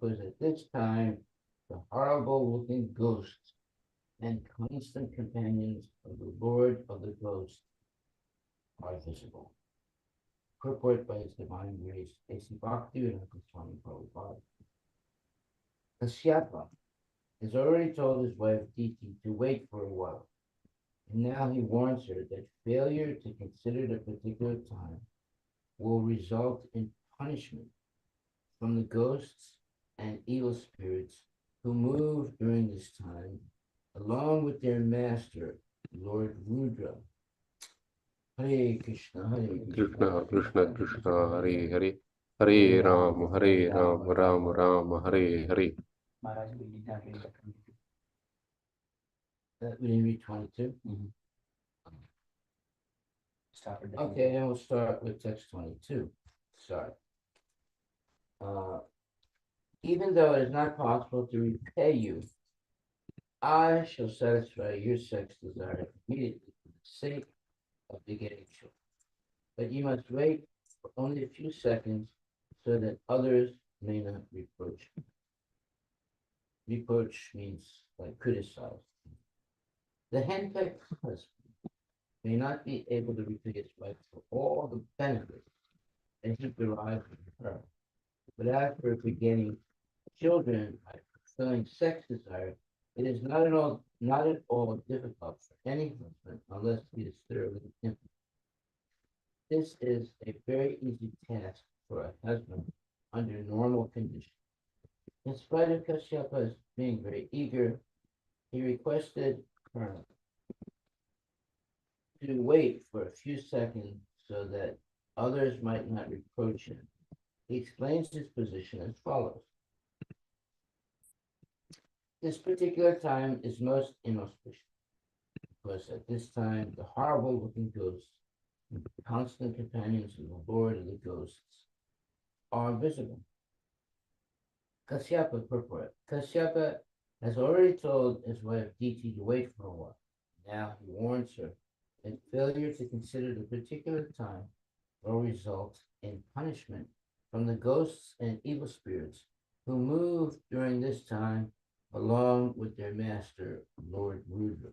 because at this time the horrible-looking ghosts and constant companions of the Lord of the Ghosts are visible. Purport by His Divine Grace, A.C. Bhakti and Swami Prabhupada. Kashyapa has already told his wife Diti to wait for a while, and now he warns her that failure to consider the particular time will result in punishment from the ghosts and evil spirits who move during this time, along with their master, Lord Rudra. Hare Krishna, Hare Krishna Krishna Krishna, Hare Hare, Hare Ram, Ram Ram, Hare Hare. Maharaj, we did not read the 22. We didn't read 22? Start with the Okay, then we'll start with text 22. Sorry. Even though it is not possible to repay you, I shall satisfy your sex desire immediately for the sake of begetting children. But you must wait for only a few seconds so that others may not reproach you. Reproach means like criticize. The henpecked husband may not be able to repay his wife for all the benefits that he derived from her. But after begetting children by fulfilling sex desire, it is not at all difficult for any husband unless he is thoroughly impotent. This is a very easy task for a husband under normal conditions. In spite of Kashyapa being very eager, he requested her to wait for a few seconds so that others might not reproach him. He explains his position as follows. This particular time is most inauspicious because at this time the horrible-looking ghosts, constant companions of the Lord of the Ghosts, are visible. Kashyapa purport. Kashyapa has already told his wife Diti to wait for a while. Now he warns her that failure to consider the particular time will result in punishment from the ghosts and evil spirits who move during this time along with their master, Lord Rudra.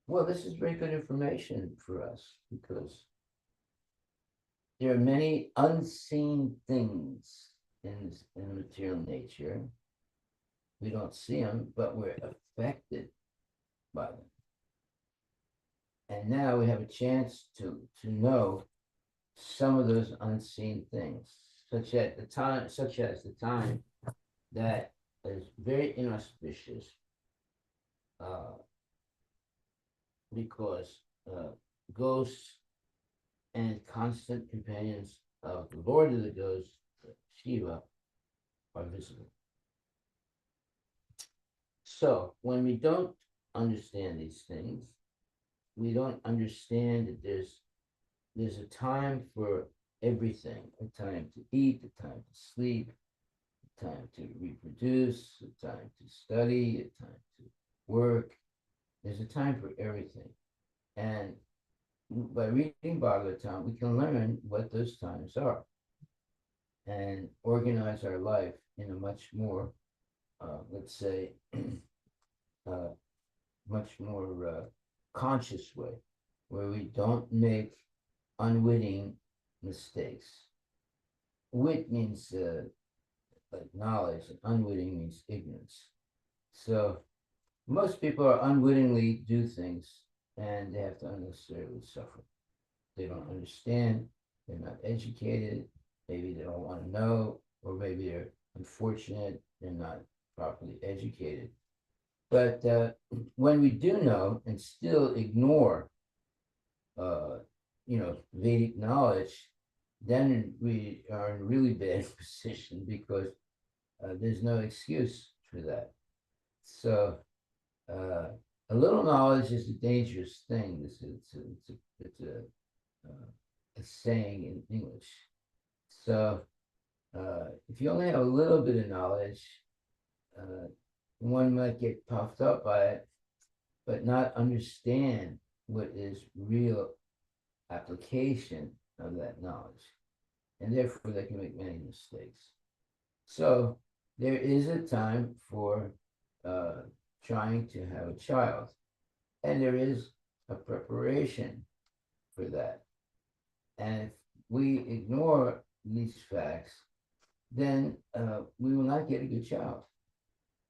Well, this is very good information for us because there are many unseen things in material nature. We don't see them, but we're affected by them. And now we have a chance to know some of those unseen things, such as the time that is very inauspicious, because ghosts and constant companions of the Lord of the Ghosts, Shiva, are visible. So when we don't understand these things, we don't understand that there's a time for everything, a time to eat, a time to sleep, a time to reproduce, a time to study, a time to work. There's a time for everything. And by reading Bhagavatam, we can learn what those times are and organize our life in a much more, let's say, much more conscious way, where we don't make unwitting mistakes. Wit means like knowledge, and unwitting means ignorance. So most people are unwittingly do things and they have to unnecessarily suffer. They don't understand, they're not educated, maybe they don't want to know, or maybe they're unfortunate, they're not properly educated. But when we do know and still ignore, Vedic knowledge, then we are in a really bad position because there's no excuse for that. So a little knowledge is a dangerous thing. It's a saying in English. So if you only have a little bit of knowledge, one might get puffed up by it, but not understand what is real application of that knowledge. And therefore they can make many mistakes. So there is a time for trying to have a child, and there is a preparation for that. And if we ignore these facts, then we will not get a good child.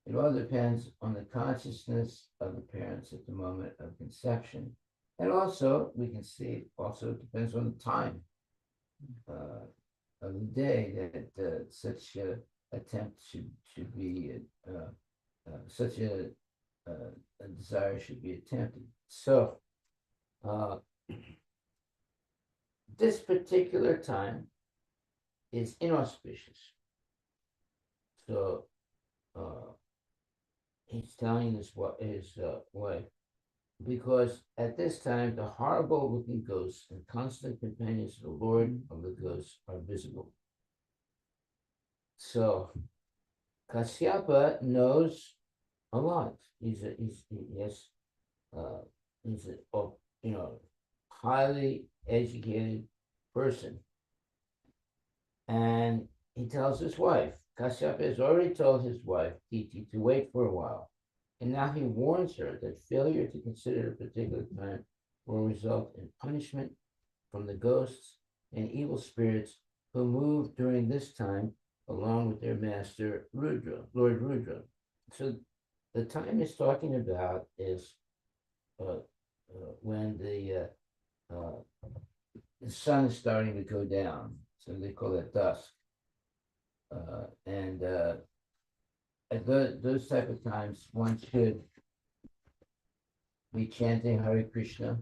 It all depends on the consciousness of the parents at the moment of conception. And also, we can see it also depends on the time uh, of the day that such attempt should be, such a desire should be attempted. So, uh, this particular time is inauspicious. So, uh, he's telling his wife, because at this time the horrible looking ghosts and constant companions of the Lord of the ghosts are visible. So Kashyapa knows a lot. He's a highly educated person, and he tells his wife. Kashyapa has already told his wife Titi to wait for a while. And now he warns her that failure to consider a particular time will result in punishment from the ghosts and evil spirits who move during this time along with their master Rudra, Lord Rudra. So the time he's talking about is when the sun is starting to go down. So they call it dusk. And at those type of times, one should be chanting Hare Krishna,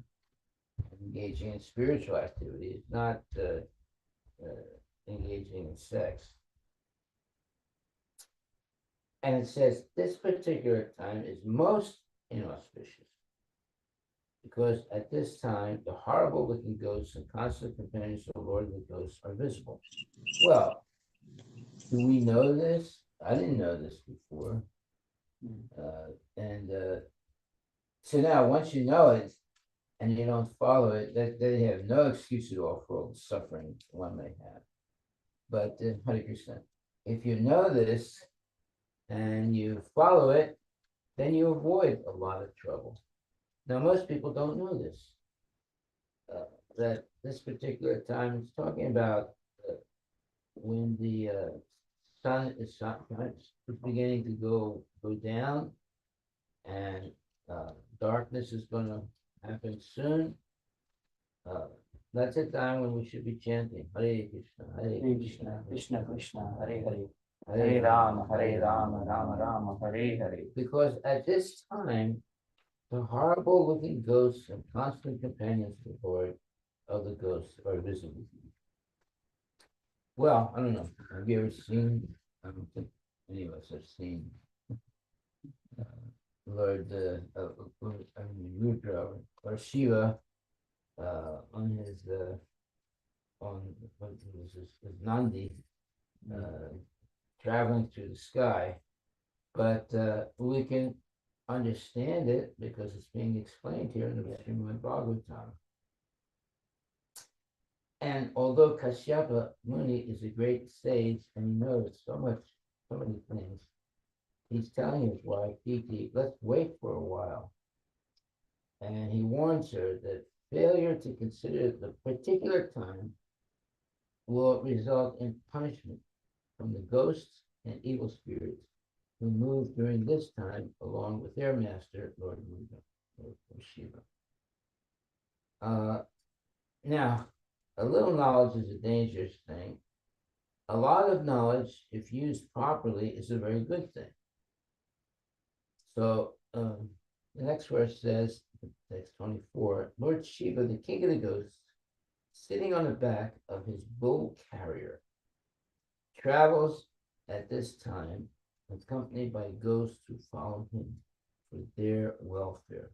engaging in spiritual activities, not engaging in sex. And it says this particular time is most inauspicious because at this time the horrible looking ghosts and constant companions of the Lord of the Ghosts are visible. Well, do we know this? I didn't know this before. And so now once you know it and you don't follow it, that they have no excuse at all for all the suffering one may have. But Hare Krishna, if you know this and you follow it, then you avoid a lot of trouble. Now, most people don't know this, that this particular time is talking about when the sun is beginning to go down, and darkness is going to happen soon. That's a time when we should be chanting Hare Krishna, Hare Hare Krishna, Krishna, Krishna Krishna, Hare Hare, Hare Hare Rama, Hare Rama, Rama Rama, Hare Hare. Because at this time, the horrible looking ghosts and constant companions of the Lord of the ghosts are visible. Well, I don't know. Have you ever seen? I don't think any of us have seen Lord, Rudra or Shiva on his on what was his Nandi traveling through the sky, but we can understand it because it's being explained here in the Srimad Bhagavatam. And although Kashyapa Muni is a great sage and he knows so many things, he's telling his wife, Titi, let's wait for a while. And he warns her that failure to consider the particular time will result in punishment from the ghosts and evil spirits who move during this time along with their master, Lord Buddha, or Shiva. Now, a little knowledge is a dangerous thing. A lot of knowledge, if used properly, is a very good thing. So the next verse says, text 24, Lord Shiva, the king of the ghosts, sitting on the back of his bull carrier, travels at this time accompanied by ghosts who follow him for their welfare.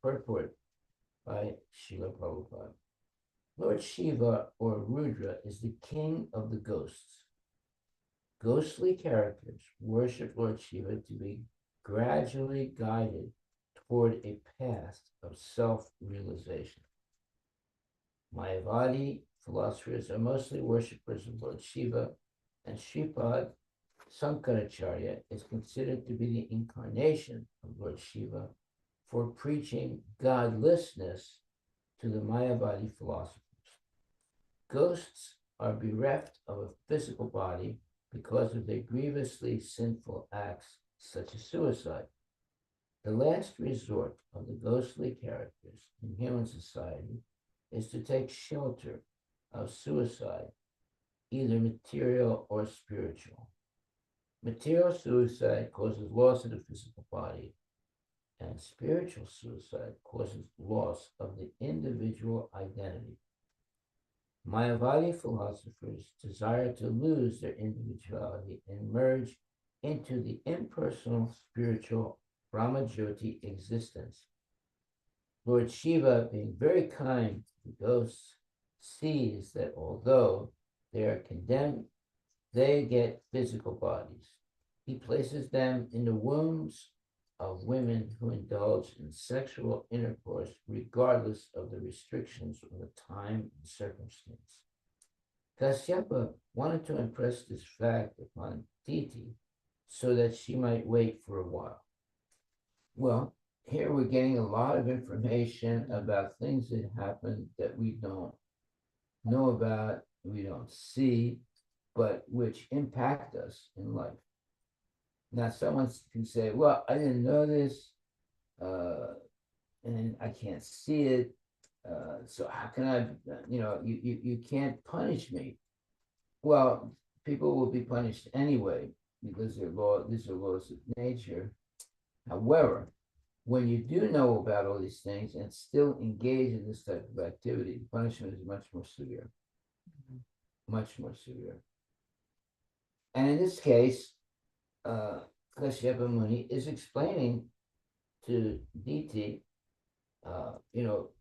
Purport by Srila Prabhupada. Lord Shiva, or Rudra, is the king of the ghosts. Ghostly characters worship Lord Shiva to be gradually guided toward a path of self-realization. Mayavadi philosophers are mostly worshippers of Lord Shiva, and Sripad Sankaracharya is considered to be the incarnation of Lord Shiva for preaching godlessness to the Mayavadi philosophers. Ghosts are bereft of a physical body because of their grievously sinful acts, such as suicide. The last resort of the ghostly characters in human society is to take shelter of suicide, either material or spiritual. Material suicide causes loss of the physical body, and spiritual suicide causes loss of the individual identity. Mayavadi philosophers desire to lose their individuality and merge into the impersonal spiritual Brahmajyoti existence. Lord Shiva, being very kind to ghosts, sees that although they are condemned, they get physical bodies. He places them in the wombs of women who indulge in sexual intercourse regardless of the restrictions of the time and circumstance. Kasyapa wanted to impress this fact upon Diti so that she might wait for a while. Well, here we're getting a lot of information about things that happen that we don't know about, we don't see, but which impact us in life. Now, someone can say, well, I didn't know this, and I can't see it. So how can I, you can't punish me. Well, people will be punished anyway because these are laws of nature. However, when you do know about all these things and still engage in this type of activity, the punishment is much more severe. Much more severe. And in this case, Kashyapa Muni is explaining to Diti,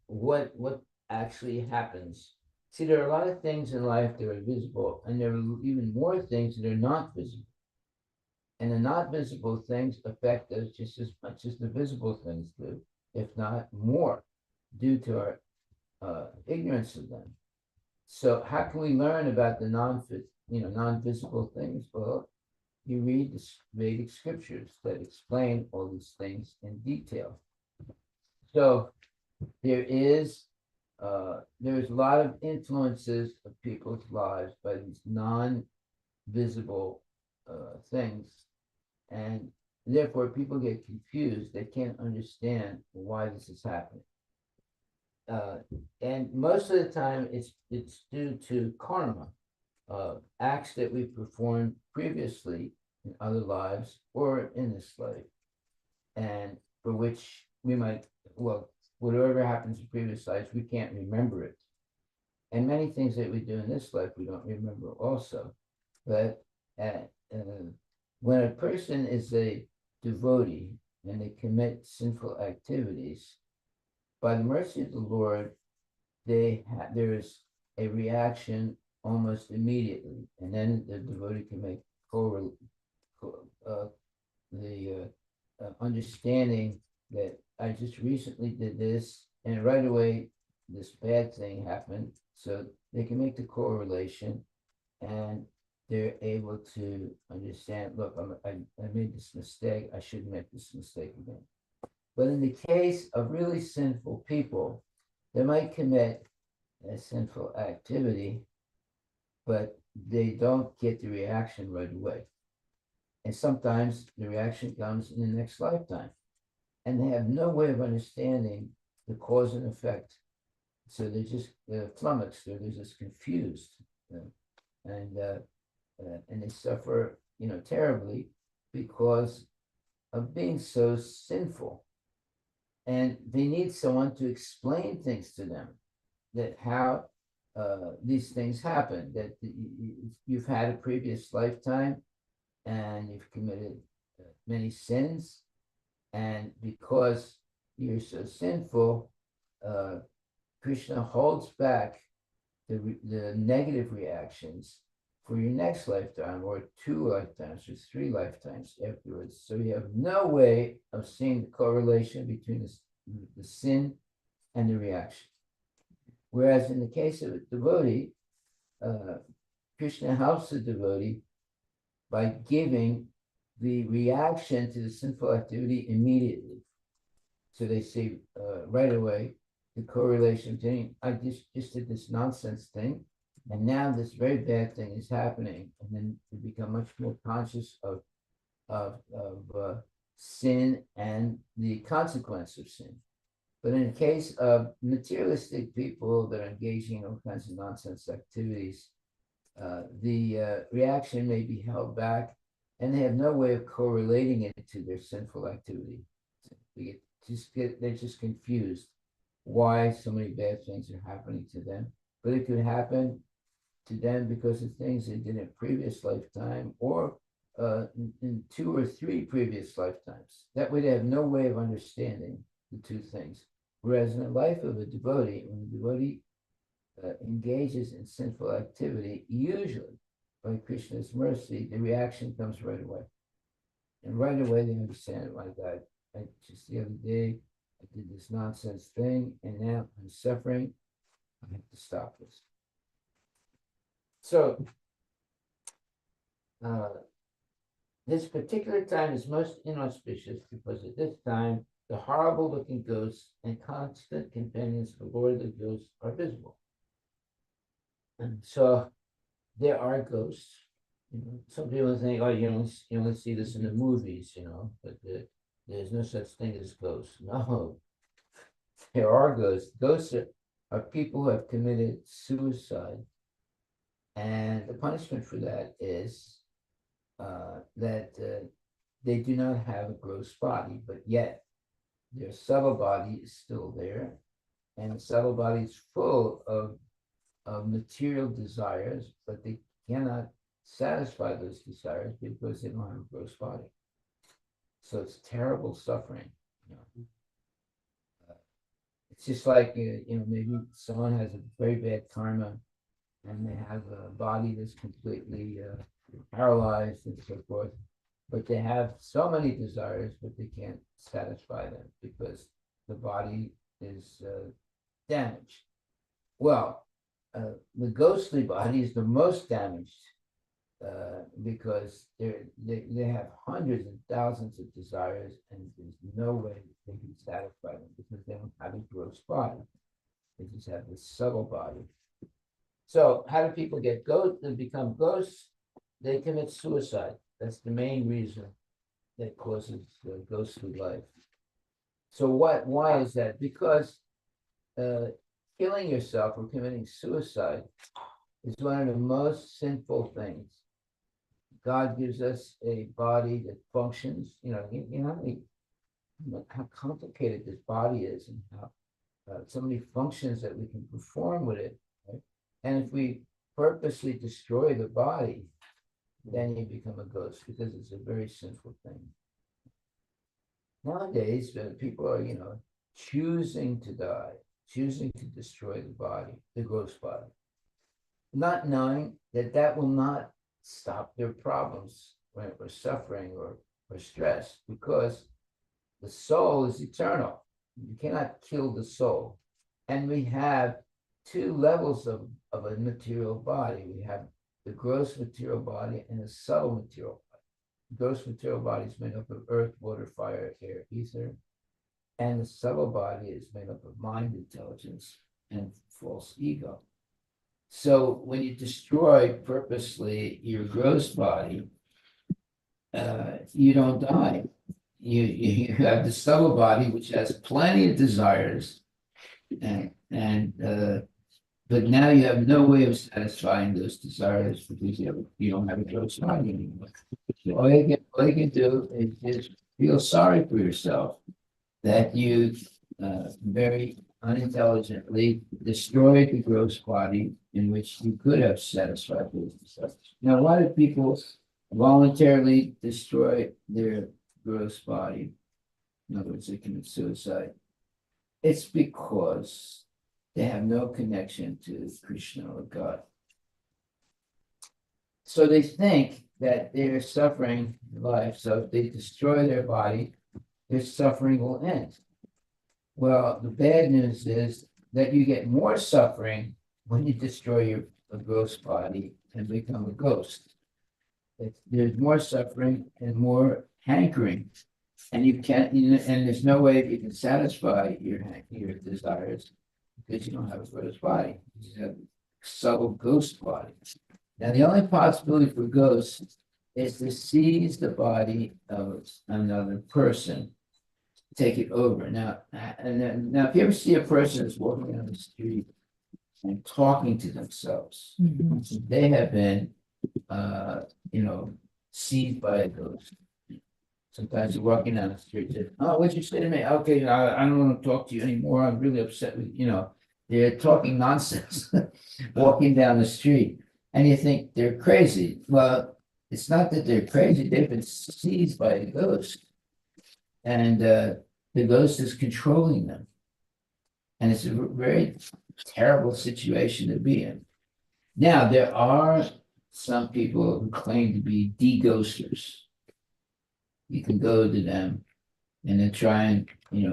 what actually happens. See, there are a lot of things in life that are visible, and there are even more things that are not visible. And the not visible things affect us just as much as the visible things do, if not more, due to our ignorance of them. So how can we learn about the non-visible things? Well, you read the Vedic scriptures that explain all these things in detail. So there's a lot of influences of people's lives by these non-visible things, and therefore people get confused. They can't understand why this is happening. And most of the time it's due to karma, acts that we performed previously in other lives or in this life, and for which we might, whatever happens in previous lives, we can't remember it. And many things that we do in this life, we don't remember also. But when a person is a devotee and they commit sinful activities, by the mercy of the Lord, there's a reaction almost immediately, and then the devotee can make the understanding that I just recently did this, and right away this bad thing happened. So they can make the correlation, and they're able to understand. Look, I made this mistake. I shouldn't make this mistake again. But in the case of really sinful people, they might commit a sinful activity, but they don't get the reaction right away. And sometimes the reaction comes in the next lifetime. And they have no way of understanding the cause and effect. So they're just flummoxed, or they're just confused. And they suffer, terribly because of being so sinful. And they need someone to explain things to them, that how these things happen, that you've had a previous lifetime and you've committed many sins, and because you're so sinful, Krishna holds back the negative reactions for your next lifetime, or 2 lifetimes, or 3 lifetimes afterwards. So you have no way of seeing the correlation between the sin and the reaction. Whereas in the case of a devotee, Krishna helps the devotee by giving the reaction to the sinful activity immediately. So they see right away the correlation between I just did this nonsense thing, and now this very bad thing is happening, and then they become much more conscious of sin and the consequence of sin. But in the case of materialistic people that are engaging in all kinds of nonsense activities, the reaction may be held back, and they have no way of correlating it to their sinful activity. They're just confused why so many bad things are happening to them. But it could happen to them because of things they did in a previous lifetime, or in 2 or 3 previous lifetimes. That way they have no way of understanding the two things. Whereas in the life of a devotee, when a devotee engages in sinful activity, usually by Krishna's mercy, the reaction comes right away. And right away they understand, my God, just the other day, I did this nonsense thing, and now I'm suffering. I have to stop this. So, this particular time is most inauspicious because at this time, the horrible looking ghosts and constant companions of the Lord of the Ghosts are visible. And so there are ghosts. Some people think, oh, you only see this in the movies, but there's no such thing as ghosts. No, there are ghosts. Ghosts are people who have committed suicide. And the punishment for that is that they do not have a gross body, but yet their subtle body is still there. And the subtle body is full of material desires, but they cannot satisfy those desires because they don't have a gross body. So it's terrible suffering. It's just like maybe someone has a very bad karma, and they have a body that's completely paralyzed and so forth, but they have so many desires, but they can't satisfy them because the body is damaged. Well, the ghostly body is the most damaged because they have hundreds and thousands of desires, and there's no way they can satisfy them because they don't have a gross body. They just have this subtle body. So how do people get become ghosts? They commit suicide. That's the main reason that causes ghostly life. So why is that? Because killing yourself or committing suicide is one of the most sinful things. God gives us a body that functions. How complicated this body is, and how so many functions that we can perform with it. Right? And if we purposely destroy the body, then you become a ghost because it's a very sinful thing. Nowadays, people are, choosing to die, choosing to destroy the body, the gross body, not knowing that will not stop their problems or suffering or stress, because the soul is eternal. You cannot kill the soul. And we have 2 levels of a material body. We have the gross material body and the subtle material body. The gross material body is made up of earth, water, fire, air, ether. And the subtle body is made up of mind, intelligence, and false ego. So when you destroy purposely your gross body, you don't die. You have the subtle body, which has plenty of desires, but now you have no way of satisfying those desires because you don't have a gross body anymore. So all you can do is just feel sorry for yourself that you very unintelligently destroyed the gross body in which you could have satisfied those desires. Now, why do people voluntarily destroy their gross body? In other words, they commit suicide. It's because they have no connection to Krishna or God. So they think that they're suffering life. So if they destroy their body, their suffering will end. Well, the bad news is that you get more suffering when you destroy your gross body and become a ghost. there's more suffering and more hankering. And you can't, and there's no way you can satisfy your desires because you don't have a first body. You have a subtle ghost body. Now, the only possibility for ghosts is to seize the body of another person, take it over. Now, now, if you ever see a person that's walking down the street and talking to themselves, they have been, seized by a ghost. Sometimes you're walking down the street, say, oh, what'd you say to me? Okay, I don't want to talk to you anymore. I'm really upset with, they're talking nonsense, walking down the street. And you think they're crazy. Well, it's not that they're crazy, they've been seized by a ghost. And the ghost is controlling them. And it's a very terrible situation to be in. Now, there are some people who claim to be de-ghosters. You can go to them and then try and,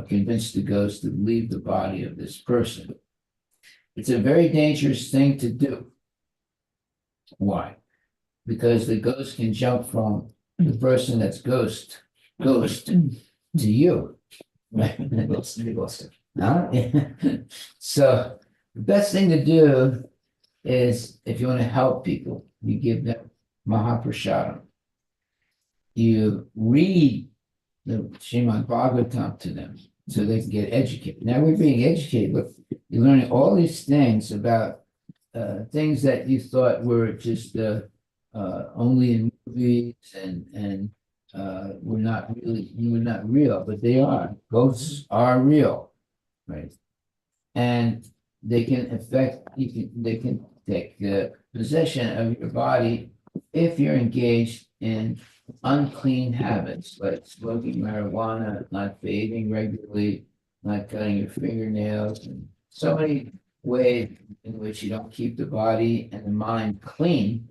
convince the ghost to leave the body of this person. It's a very dangerous thing to do. Why? Because the ghost can jump from the person that's ghost to you. Right? Huh? So the best thing to do is if you want to help people, you give them Mahaprashadam. You read the Srimad Bhagavatam to them so they can get educated. Now we're being educated. Look, you're learning all these things about things that you thought were just only in movies and were not real, but they are. Ghosts are real, right? And they can affect. They can take possession of your body if you're engaged in unclean habits like smoking marijuana, not bathing regularly, not cutting your fingernails, and so many ways in which you don't keep the body and the mind clean.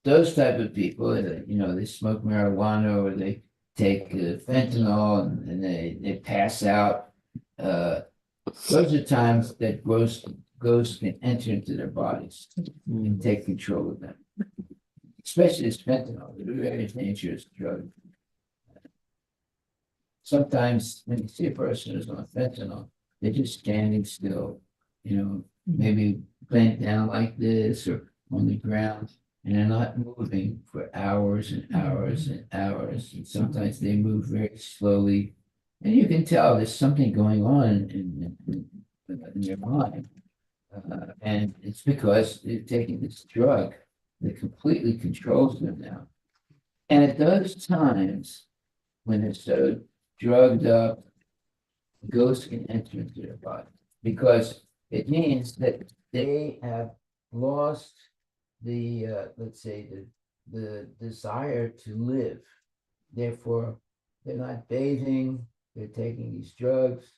Those type of people, they smoke marijuana or they take fentanyl and they pass out. Those are times that ghosts can enter into their bodies and take control of them. Especially this fentanyl, it's a very dangerous drug. Sometimes when you see a person who's on fentanyl, they're just standing still, maybe bent down like this or on the ground, and they're not moving for hours and hours and hours. And sometimes they move very slowly, and you can tell there's something going on in their mind. And it's because they're taking this drug that completely controls them now. And at those times when they're so drugged up, ghosts can enter into their body because it means that they have lost the let's say the desire to live. Therefore, they're not bathing, they're taking these drugs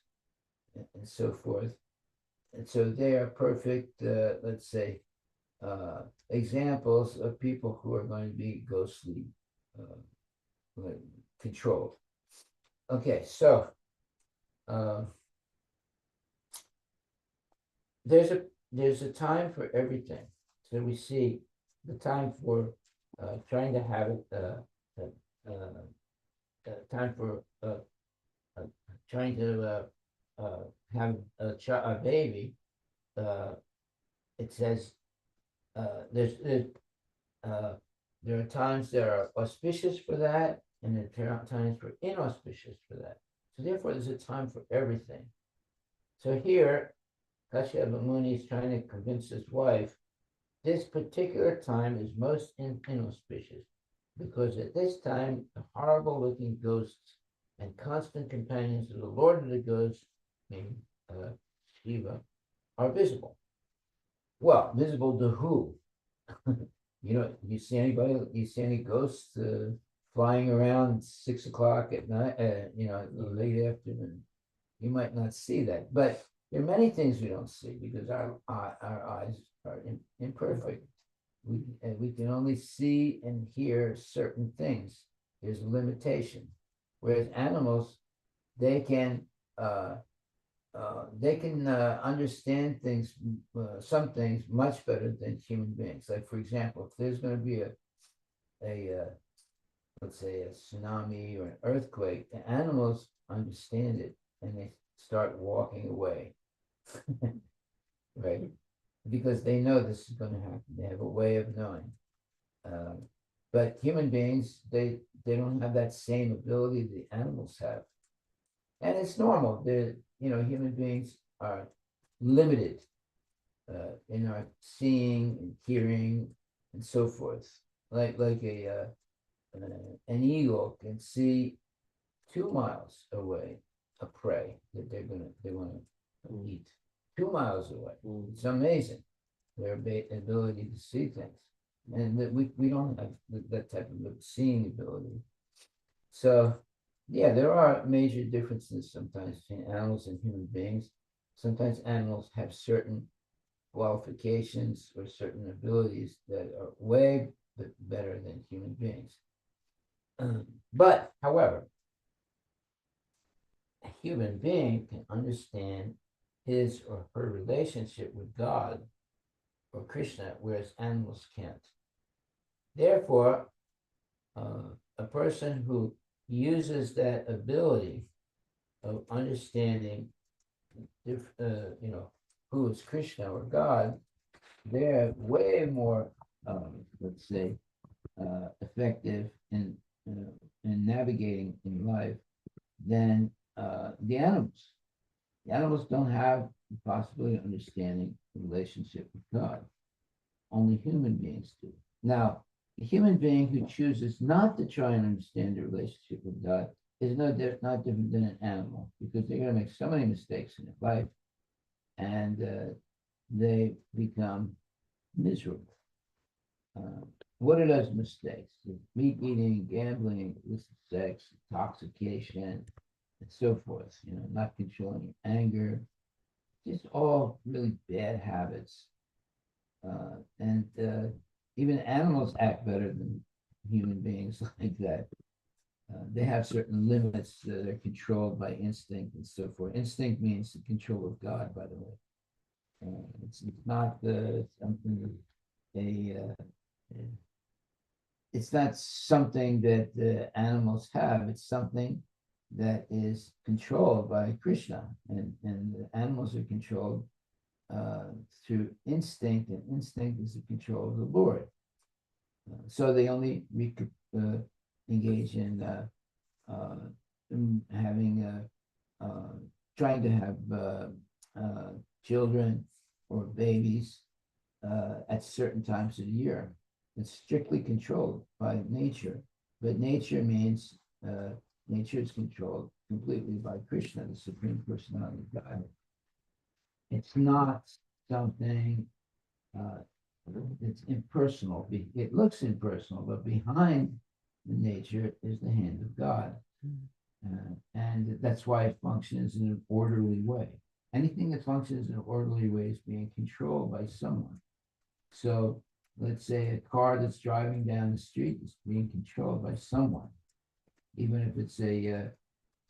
and so forth. And so they are perfect, let's say, examples of people who are going to be ghostly controlled. Okay, so there's a time for everything. So we see the time for trying to have it, time for trying to have a baby. It says there are times that are auspicious for that, and there are times for inauspicious for that. So therefore, there's a time for everything. So here, Kashyapa Muni is trying to convince his wife, this particular time is most inauspicious, because at this time, the horrible-looking ghosts and constant companions of the Lord of the Ghosts, meaning Shiva, are visible. Well, visible to who? You see anybody? You see any ghosts flying around 6 o'clock at night? Late afternoon. You might not see that, but there are many things we don't see because our eyes are imperfect. We can only see and hear certain things. There's a limitation. Whereas animals, they can understand things, some things much better than human beings. Like, for example, if there's going to be let's say a tsunami or an earthquake, the animals understand it and they start walking away, right? Because they know this is going to happen. They have a way of knowing. Um, but human beings, they don't have that same ability the animals have, and it's normal. Human beings are limited in our seeing and hearing and so forth. Like an eagle can see 2 miles away a prey that they want to eat 2 miles away. It's amazing their ability to see things, and that we don't have that type of seeing ability. So yeah, there are major differences sometimes between animals and human beings. Sometimes animals have certain qualifications or certain abilities that are way better than human beings. But however, a human being can understand his or her relationship with God or Krishna, whereas animals can't. Therefore, a person who uses that ability of understanding, who is Krishna or God, they're way more, let's say, effective in navigating in life than the animals. The animals don't have the possibility of understanding the relationship with God. Only human beings do. Now, a human being who chooses not to try and understand the relationship with God is not different than an animal, because they're going to make so many mistakes in their life, and they become miserable. What are those mistakes? Meat eating, gambling, illicit sex, intoxication, and so forth. Not controlling your anger, just all really bad habits. And even animals act better than human beings like that. They have certain limits that are controlled by instinct and so forth. Instinct means the control of God, by the way. It's not something it's not something that the animals have. It's something that is controlled by Krishna, and the animals are controlled through instinct, and instinct is the control of the Lord. So they only engage in having trying to have children or babies at certain times of the year. It's strictly controlled by nature, but nature means nature is controlled completely by Krishna, the Supreme Personality of God. It's not something it's impersonal. It looks impersonal, but behind the nature is the hand of God. And that's why it functions in an orderly way. Anything that functions in an orderly way is being controlled by someone. So let's say a car that's driving down the street is being controlled by someone, even if it's a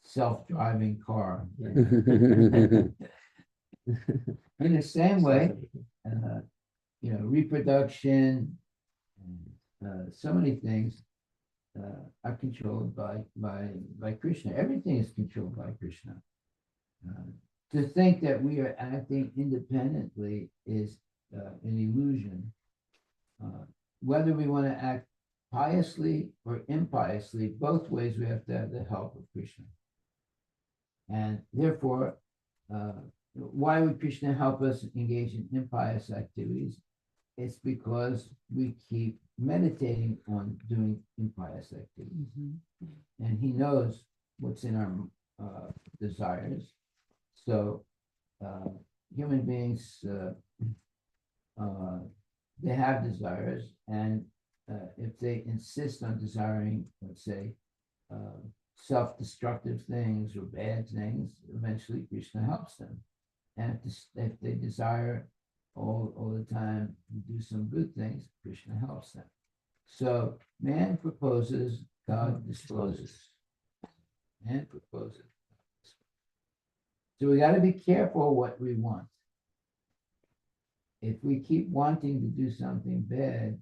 self-driving car. In the same way, reproduction, so many things are controlled by Krishna. Everything is controlled by Krishna. To think that we are acting independently is an illusion. Whether we want to act piously or impiously, both ways we have to have the help of Krishna. And therefore, why would Krishna help us engage in impious activities? It's because we keep meditating on doing impious activities. And he knows what's in our desires. So human beings, they have desires, and if they insist on desiring, let's say, self-destructive things or bad things, eventually Krishna helps them. And if they desire all the time to do some good things, Krishna helps them. So man proposes, God disposes. Man proposes. So we got to be careful what we want. If we keep wanting to do something bad,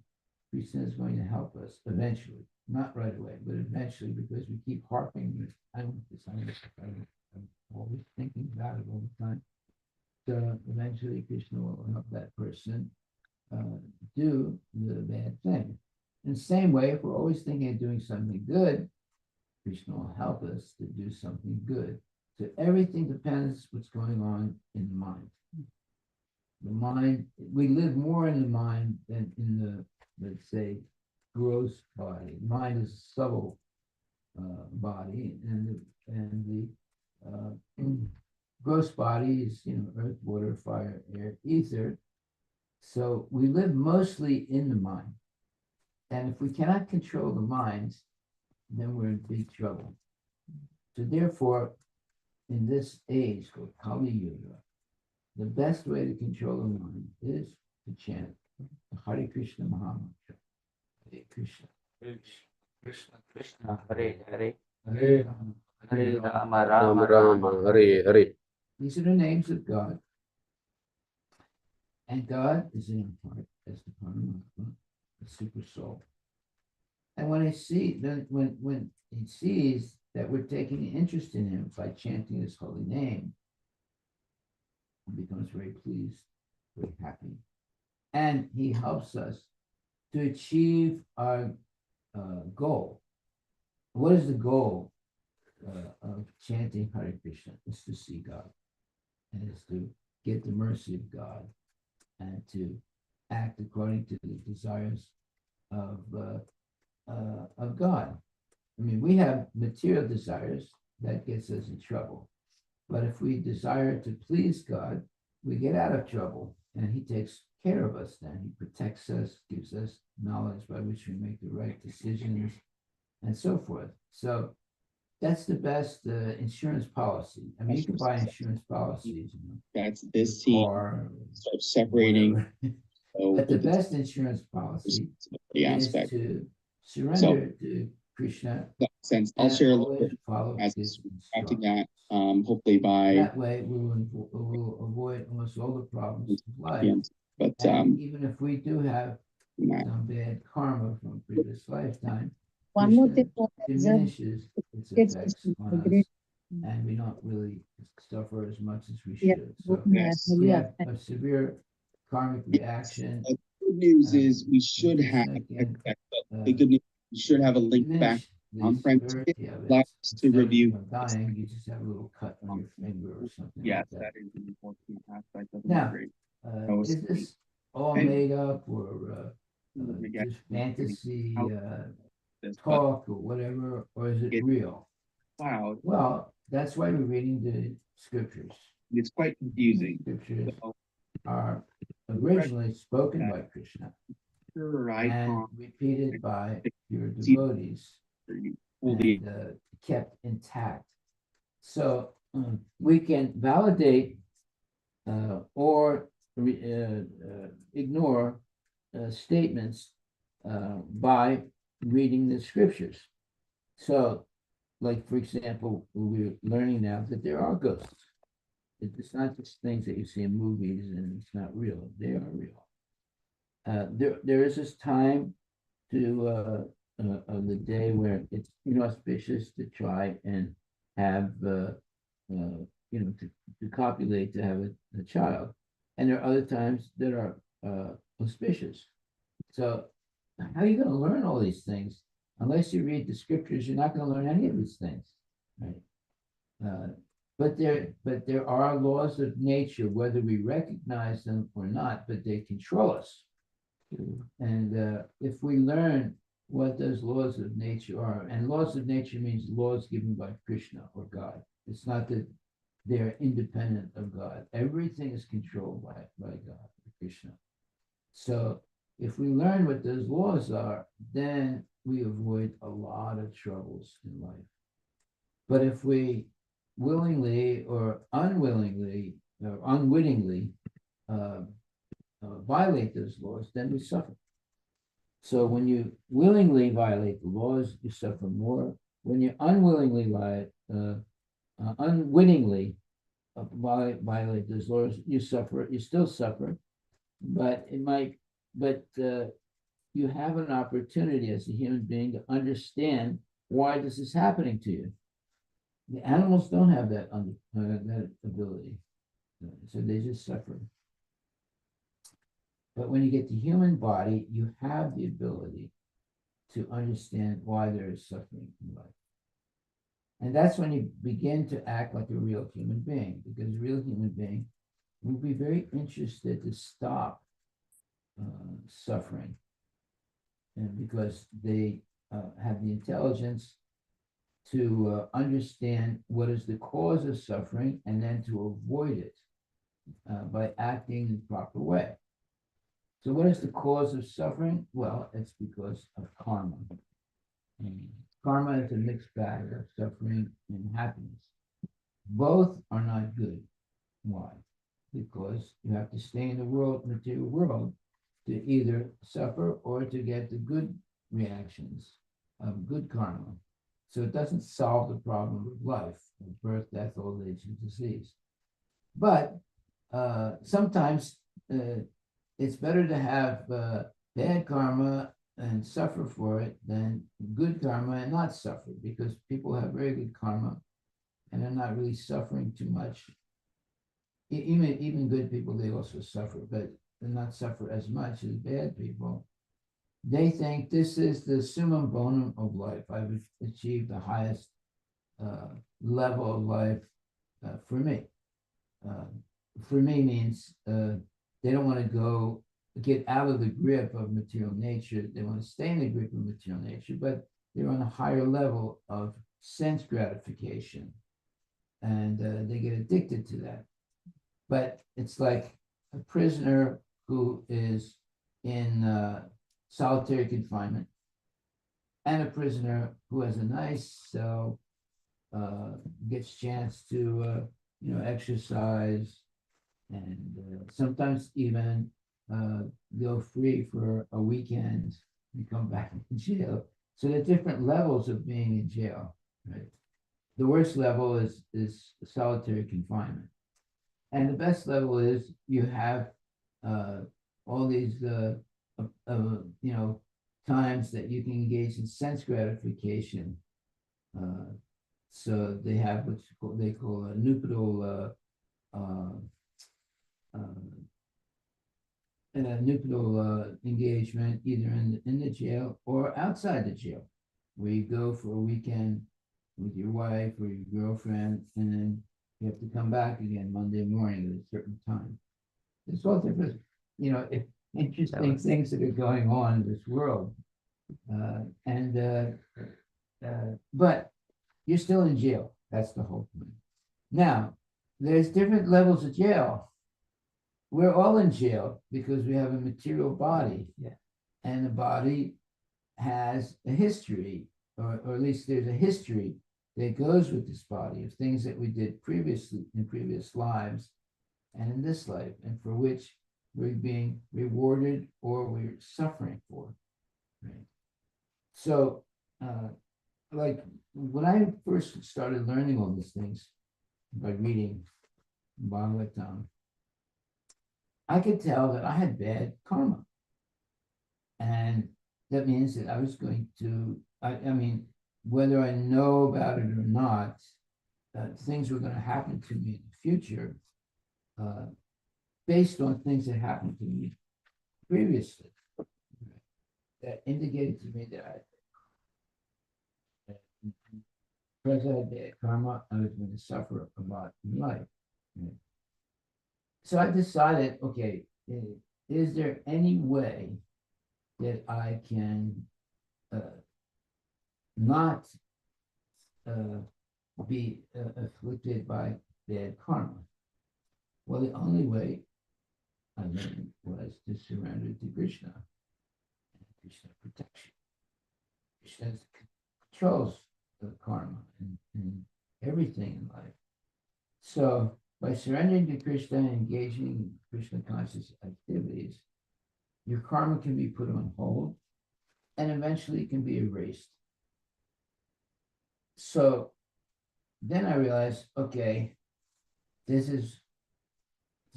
Krishna is going to help us eventually, not right away, but eventually, because we keep harping. I want this, I want this, I'm always thinking about it all the time. So eventually Krishna will help that person do the bad thing. In the same way, if we're always thinking of doing something good, Krishna will help us to do something good. So everything depends what's going on in the mind. The mind, we live more in the mind than in the, let's say, gross body. Mind is a subtle body, and the gross body is, earth, water, fire, air, ether. So we live mostly in the mind. And if we cannot control the minds, then we're in big trouble. So therefore, in this age called Kali Yuga, the best way to control the mind is to chant the Hare Krishna Mahamantra. Hare Krishna. Krishna Krishna Hare Hare Hare Rama, Hare Rama Ram Rama Ram, Rama Hare Hare. These are the names of God. And God is in our heart as the Paramatma, the super soul. And when when he sees that we're taking an interest in him by chanting his holy name, he becomes very pleased, very happy. And he helps us to achieve our goal. What is the goal of chanting Hare Krishna? It's to see God, and it's to get the mercy of God, and to act according to the desires of God. I mean, we have material desires that gets us in trouble. But if we desire to please God, we get out of trouble, and he takes care of us then. He protects us, gives us knowledge by which we make the right decisions, and so forth. So that's the best insurance policy. I mean, you can buy insurance policies, That's this team car, start separating. whatever. So But the best insurance policy the is aspect. to surrender to Krishna That sense, I'll and share a little always bit follow as his practicing instructions. that. Hopefully by That way, we'll avoid almost all the problems of life. PM. But And even if we do have Matt, some bad karma from previous lifetime, One more Krishna thing to observe, diminishes its it's effects on us, great. and we don't really suffer as much as we Yeah, should. So yes. we have a severe karmic reaction. the good news uh, is we should have Krishna can, the good news. We should have a link back diminish the on friends severity of it. allows us to Instead of, review. dying, you just have a little cut on your finger or something Yes, like that. that is an important aspect of Now, great. is this all Okay. made up, or We get- just fantasy this, but talk or whatever, or is it It- real? wow, Well, that's why we're reading the scriptures. it's quite confusing. Scriptures So, are originally spoken by Krishna sure, and icon repeated by your See- devotees for you. Will be and kept intact. So we can validate or ignore statements by reading the scriptures. So, like for example, we're learning now that there are ghosts. It's not just things that you see in movies and it's not real. They are real. There is this time of the day where it's inauspicious to try and have to copulate to have a child, and there are other times that are auspicious. So how are you going to learn all these things unless you read the scriptures? You're not going to learn any of these things, right? But there are laws of nature, whether we recognize them or not, but they control us. And if we learn what those laws of nature are, and laws of nature means laws given by Krishna or God. It's not that they're independent of God. Everything is controlled by God, Krishna. So if we learn what those laws are, then we avoid a lot of troubles in life. But if we willingly or unwillingly or unwittingly violate those laws, then we suffer. So when you willingly violate the laws, you suffer more. When you unwittingly violate those laws, you still suffer, but you have an opportunity as a human being to understand why this is happening to you. The animals don't have that that ability, so they just suffer. But when you get the human body, you have the ability to understand why there is suffering in life. And that's when you begin to act like a real human being, because a real human being will be very interested to stop suffering, and because they have the intelligence to understand what is the cause of suffering and then to avoid it by acting in the proper way. So what is the cause of suffering? Well, it's because of karma. And karma is a mixed bag of suffering and happiness. Both are not good. Why? Because you have to stay in the material world, to either suffer or to get the good reactions of good karma. So it doesn't solve the problem of life, of birth, death, old age, and disease. But sometimes it's better to have bad karma and suffer for it than good karma and not suffer, because people have very good karma and they're not really suffering too much. Even good people, they also suffer, but they not suffer as much as bad people. They think this is the summum bonum of life. I've achieved the highest level of life for me. For me means they don't want to get out of the grip of material nature. They want to stay in the grip of material nature, but they're on a higher level of sense gratification, and they get addicted to that. But it's like a prisoner who is in solitary confinement and a prisoner who has a nice cell, gets chance to exercise, and sometimes even go free for a weekend and come back in jail. So there are different levels of being in jail, right? The worst level is solitary confinement. And the best level is you have all these times that you can engage in sense gratification. So they have what they call a nuptial engagement, either in the jail or outside the jail, where you go for a weekend with your wife or your girlfriend, and then you have to come back again Monday morning at a certain time. There's all different, interesting things that are going on in this world. But you're still in jail. That's the whole point. Now, there's different levels of jail. We're all in jail because we have a material body. Yeah. And the body has a history, or at least there's a history that goes with this body of things that we did previously in previous lives and in this life, and for which we're being rewarded or we're suffering for. Right? So, like when I first started learning all these things by reading Bhagavatam, I could tell that I had bad karma. And that means that I was going to, whether I know about it or not, things were going to happen to me in the future based on things that happened to me previously that indicated to me that because I had bad karma, I was going to suffer a lot in life. So I decided, okay, is there any way that I can not be afflicted by bad karma? Well, the only way I learned was to surrender to Krishna. And Krishna protection. Krishna controls the karma and everything in life. So by surrendering to Krishna and engaging in Krishna conscious activities, your karma can be put on hold and eventually it can be erased. So then I realized, okay, this is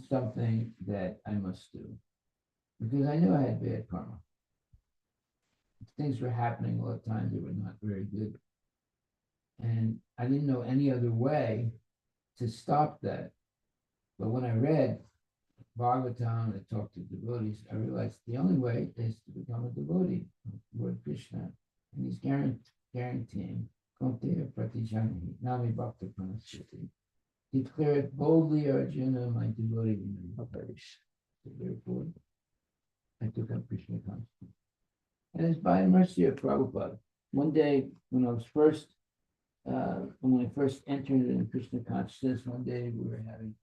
something that I must do, because I knew I had bad karma. things were happening all the time that were not very good. And I didn't know any other way to stop that. But when I read Bhagavatam and talked to devotees, I realized the only way is to become a devotee of Lord Krishna. And he's guaranteeing, Konteya Pratijani, Nami Bhakta Pranasthiti. Declared boldly, Arjuna, my devotee will perish. So therefore, I took up Krishna consciousness. And it's by the mercy of Prabhupada. One day, when I first entered in Krishna consciousness, one day we were having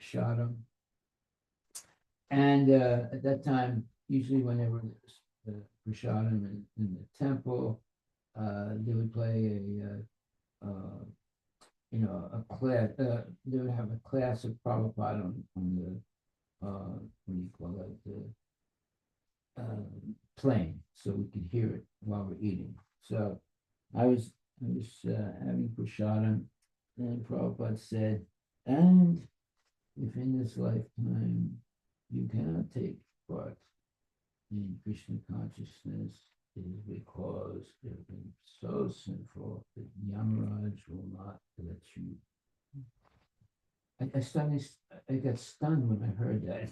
Shadam. And at that time, usually whenever there's Prashadam in the temple, they would play a class. They would have a class of Prabhupada on the what do you call it, the plane, so we could hear it while we're eating. So I was having Prashadam, and Prabhupada said, and if in this lifetime you cannot take part in Krishna consciousness, it is because you have been so sinful that Yamaraj will not let you. I got stunned when I heard that.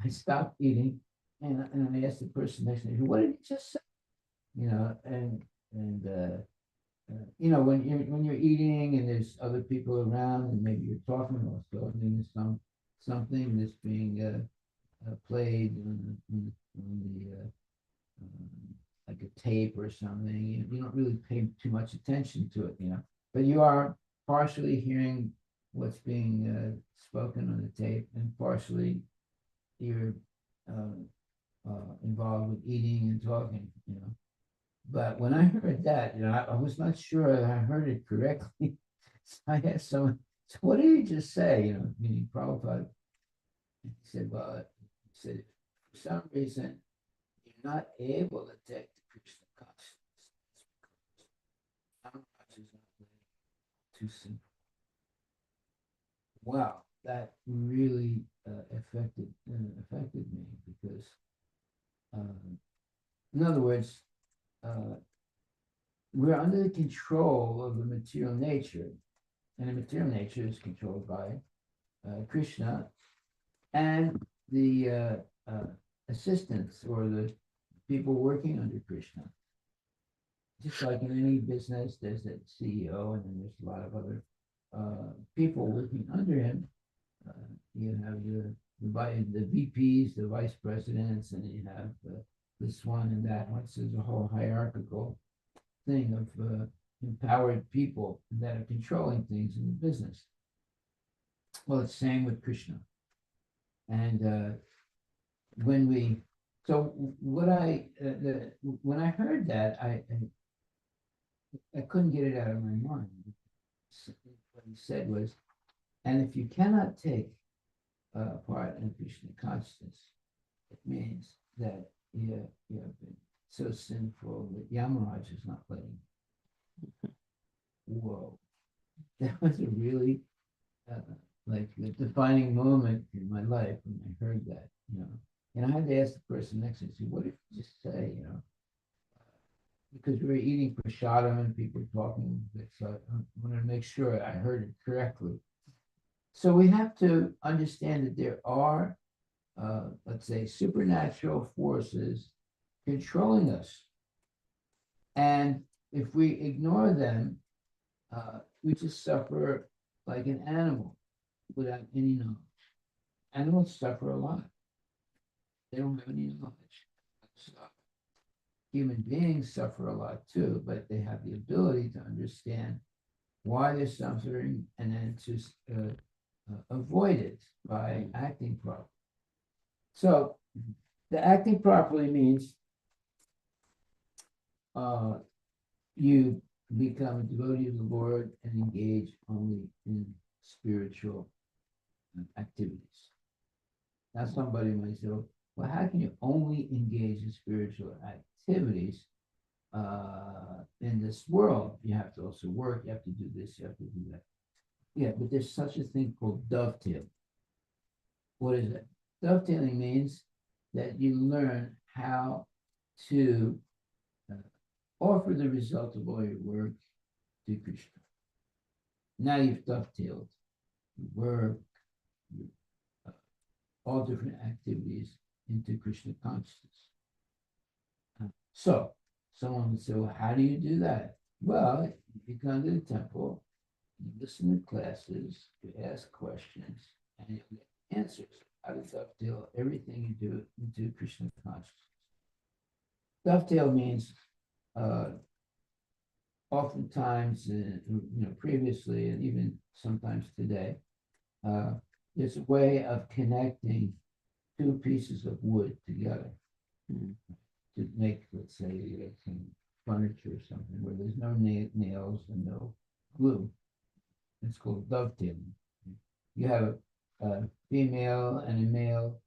I stopped eating, and I asked the person next to me, "What did he just say?" When you're eating and there's other people around and maybe you're talking also, and then there's something that's being played on the like a tape or something, you don't really pay too much attention to it, but you are partially hearing what's being spoken on the tape, and partially you're involved with eating and talking, But when I heard that, I was not sure that I heard it correctly. So I asked someone, "So what did he just say?" Meaning Prabhupada. He said, "Well," he said, "for some reason, you're not able to take the Krishna consciousness. It's because Maharaj is not ready, too simple." Wow, that really affected me, because, in other words, we're under the control of the material nature, and the material nature is controlled by Krishna and the assistants or the people working under Krishna. Just like in any business, there's that CEO, and then there's a lot of other people working under him. You have the VPs, the vice presidents, and you have this one and that one. So there's a whole hierarchical thing of empowered people that are controlling things in the business. Well, it's same with Krishna. And when I heard that, I couldn't get it out of my mind. What he said was, and if you cannot take part in Krishna consciousness, it means that you have been so sinful that Yamaraj is not letting you. Whoa, that was a really like a defining moment in my life when I heard that, And I had to ask the person next to me, "What did you just say?" Because we were eating prashadam and people were talking, so I wanted to make sure I heard it correctly. So we have to understand that there are, let's say, supernatural forces controlling us. And if we ignore them, we just suffer like an animal without any knowledge. Animals suffer a lot. They don't have any knowledge. So human beings suffer a lot too, but they have the ability to understand why they're suffering and then to avoid it by acting properly. So the acting properly means you become a devotee of the Lord and engage only in spiritual activities. Now somebody might say, "Well, how can you only engage in spiritual activities in this world? You have to also work, you have to do this, you have to do that." Yeah, but there's such a thing called dovetail. What is it? Dovetailing means that you learn how to offer the result of all your work to Krishna. Now you've dovetailed your work, your, all different activities into Krishna consciousness. So someone would say, well, how do you do that? Well, you come to the temple, you listen to classes, you ask questions, and you get answers. How to dovetail everything you do into Krishna consciousness. Dovetail means oftentimes, previously, and even sometimes today, it's a way of connecting two pieces of wood together to make, let's say, some furniture or something where there's no nails and no glue. It's called dovetailing. You have a female and a male,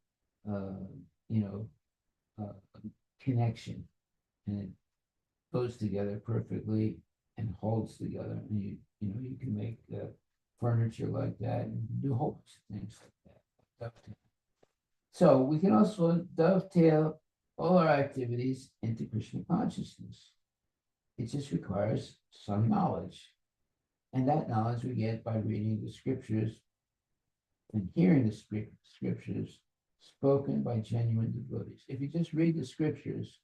connection, and it goes together perfectly and holds together, and you can make furniture like that and do a whole bunch of things like that. Dovetail. So we can also dovetail all our activities into Krishna consciousness. It just requires some knowledge, and that knowledge we get by reading the scriptures and hearing the scriptures spoken by genuine devotees. If you just read the scriptures,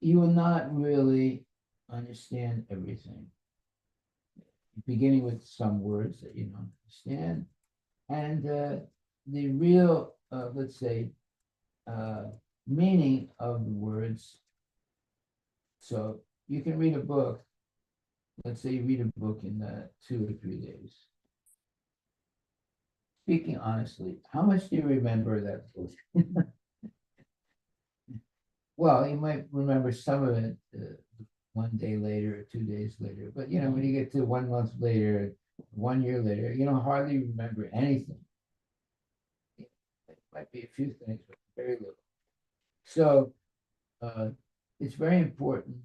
you will not really understand everything. Beginning with some words that you don't understand, and the real, let's say, meaning of the words. So you can read a book. Let's say you read a book in 2 or 3 days. Speaking honestly, how much do you remember that book? Well, you might remember some of it 1 day later or 2 days later, but when you get to 1 month later, 1 year later, you don't hardly remember anything. It might be a few things, but very little. So it's very important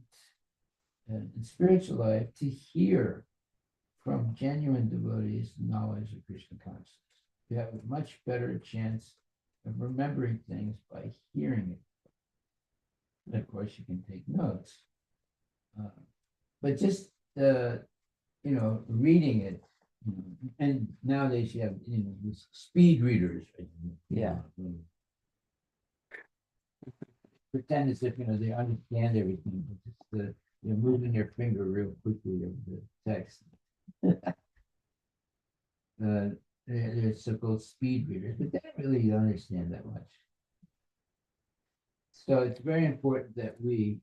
in spiritual life to hear from genuine devotees knowledge of Krishna consciousness. You have a much better chance of remembering things by hearing it. And of course, you can take notes. But just reading it, and nowadays you have these speed readers. Right? Yeah. Pretend as if they understand everything, but just moving their finger real quickly over the text. They're so-called speed readers, but they don't really understand that much. So it's very important that we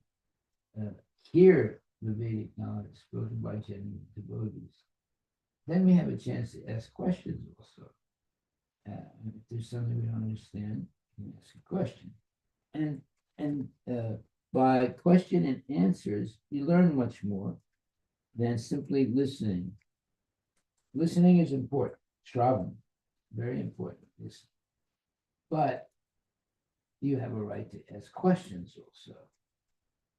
hear the Vedic knowledge spoken by genuine devotees. Then we have a chance to ask questions also. If there's something we don't understand, we ask a question. And by question and answers, you learn much more than simply listening. Listening is important. Shravan, very important. Listen. But you have a right to ask questions also.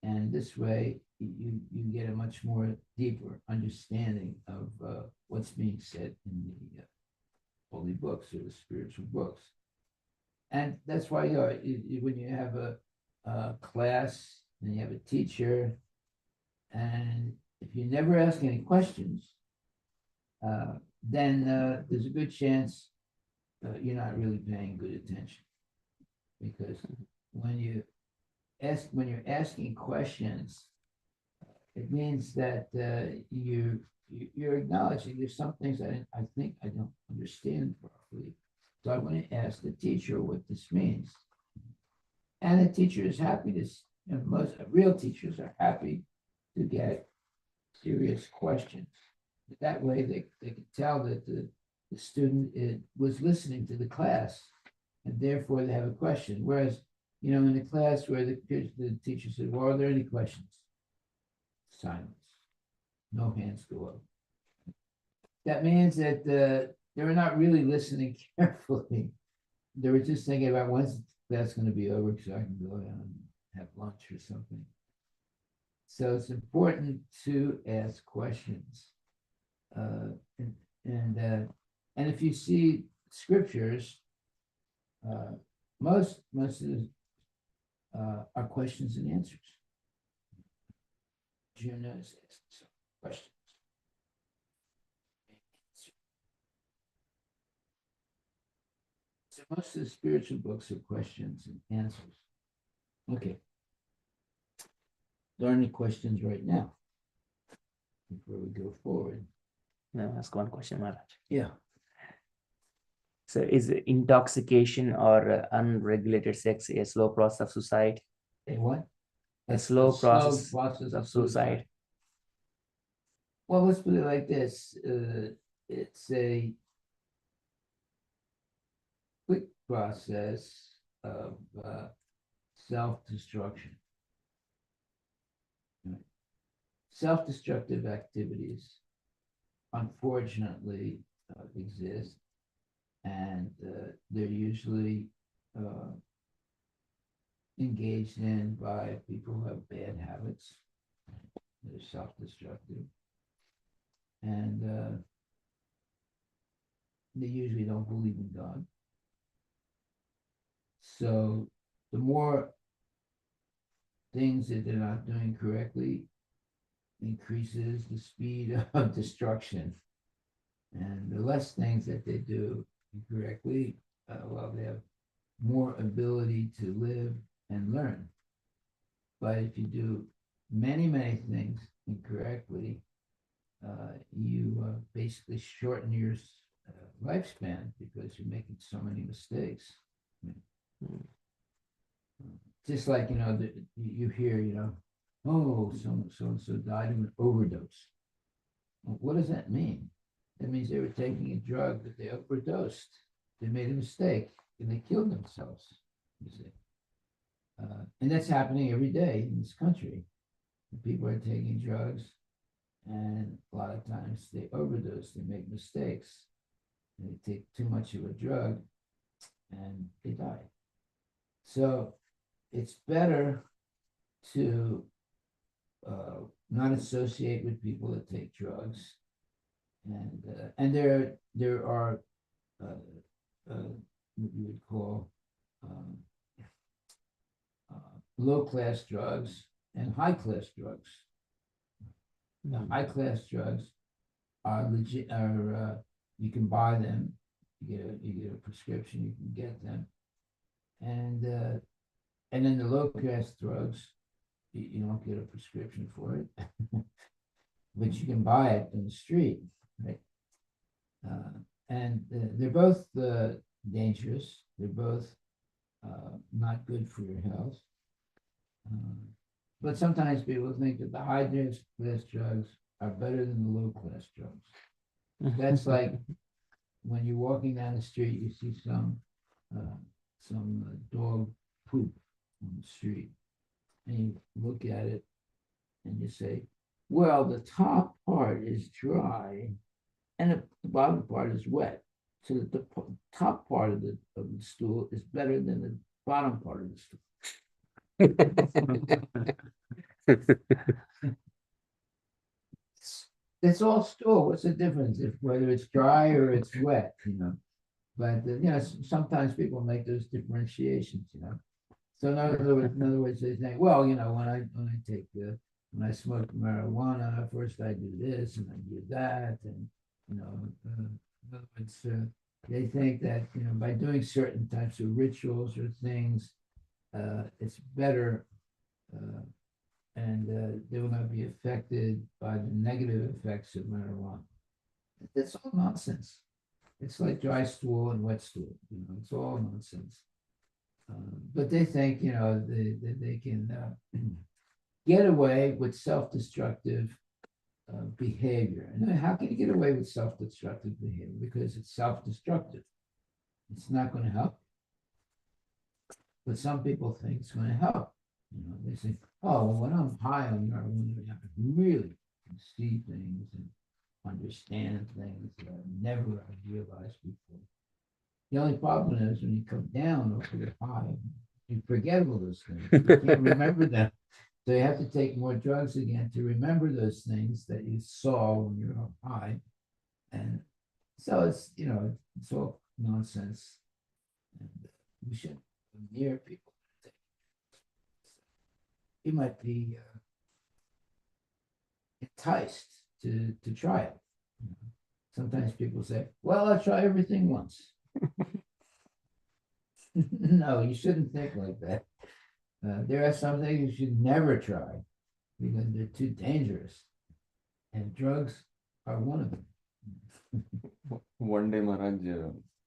And this way, you get a much more deeper understanding of what's being said in the holy books or the spiritual books. And that's why when you have a class and you have a teacher, and if you never ask any questions, then there's a good chance you're not really paying good attention. Because when you're asking questions, it means that you're acknowledging there's some things I think I don't understand properly. So I want to ask the teacher what this means. And the teacher is happy to, most real teachers are happy to get serious questions. But that way they can tell that the student was listening to the class, and therefore they have a question. Whereas, in the class where the teacher said, well, are there any questions? Silence. No hands go up. That means that they were not really listening carefully. They were just thinking about when's class going to be over so I can go down and have lunch or something. So it's important to ask questions. And if you see scriptures, most of the are questions and answers. Arjuna is asking some questions. So most of the spiritual books are questions and answers. Okay. There are any questions right now before we go forward? May I ask one question, Maharaj? Yeah. So is intoxication or unregulated sex a slow process of suicide? A what? A slow process process of suicide. Well, let's put it like this. It's a quick process of self-destruction. Right. Self-destructive activities, unfortunately, exist, and they're usually engaged in by people who have bad habits. They're self-destructive, and they usually don't believe in God. So the more things that they're not doing correctly increases the speed of destruction. And the less things that they do incorrectly, well, they have more ability to live and learn. But if you do many, many things incorrectly, you basically shorten your lifespan because you're making so many mistakes. Just like, you hear, oh, so died of an overdose. Well, what does that mean? That means they were taking a drug that they overdosed. They made a mistake and they killed themselves. You see, and that's happening every day in this country. People are taking drugs, and a lot of times they overdose. They make mistakes. They take too much of a drug, and they die. So it's better to not associate with people that take drugs, and there are what you would call low class drugs and high class drugs. The high class drugs are legit. You can buy them. You get a prescription. You can get them, and then the low class drugs, you don't get a prescription for it, but you can buy it in the street, right? And they're both dangerous. They're both not good for your health. But sometimes people think that the high class drugs are better than the low class drugs. That's like when you're walking down the street, you see some dog poop on the street, and you look at it and you say, well, the top part is dry and the bottom part is wet. So that the top part of the stool is better than the bottom part of the stool. It's all stool. What's the difference if whether it's dry or it's wet, But sometimes people make those differentiations, So in other words, they think, well, when I smoke marijuana, first I do this and I do that, and in other words, they think that by doing certain types of rituals or things, it's better, and they will not be affected by the negative effects of marijuana. That's all nonsense. It's like dry stool and wet stool. It's all nonsense. But they think they can get away with self-destructive behavior. And how can you get away with self-destructive behavior? Because it's self-destructive. It's not going to help. But some people think it's going to help. They say, oh, well, when I'm high on marijuana, I really can see things and understand things that I never have realized before. The only problem is when you come down over the high, you forget all those things. You can't remember them. So you have to take more drugs again to remember those things that you saw when you're up high. And so it's all nonsense. And we shouldn't go near people. You might be enticed to try it. Sometimes people say, well, I'll try everything once. No, you shouldn't think like that. There are some things you should never try because they're too dangerous. And drugs are one of them. One day, Maharaj,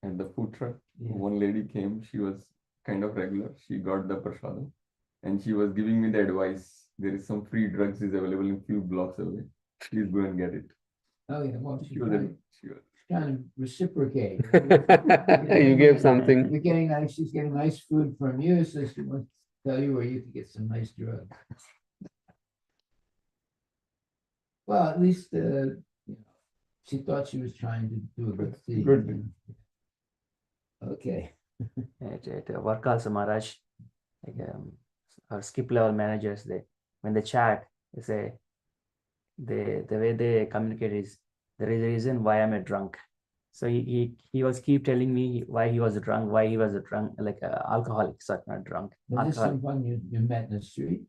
at the food truck, Yeah. one lady came. She was kind of regular. She got the prasadam, and she was giving me the advice. There is some free drugs is available in few blocks away. Please go and get it. Oh, yeah, well, She was, she was trying to reciprocate. You gave something. You're getting nice, she's getting nice food from you, so she wants to tell you where you can get some nice drugs. Well, at least, she thought she was trying to do a good thing. Good. you know. Okay, At work also, Maharaj, like our skip level managers, when they chat, they say the way they communicate is there is a reason why I'm a drunk. So he was keep telling me why he was drunk, like alcoholic, sorry, not drunk, was this alcoholic. someone you met in the street?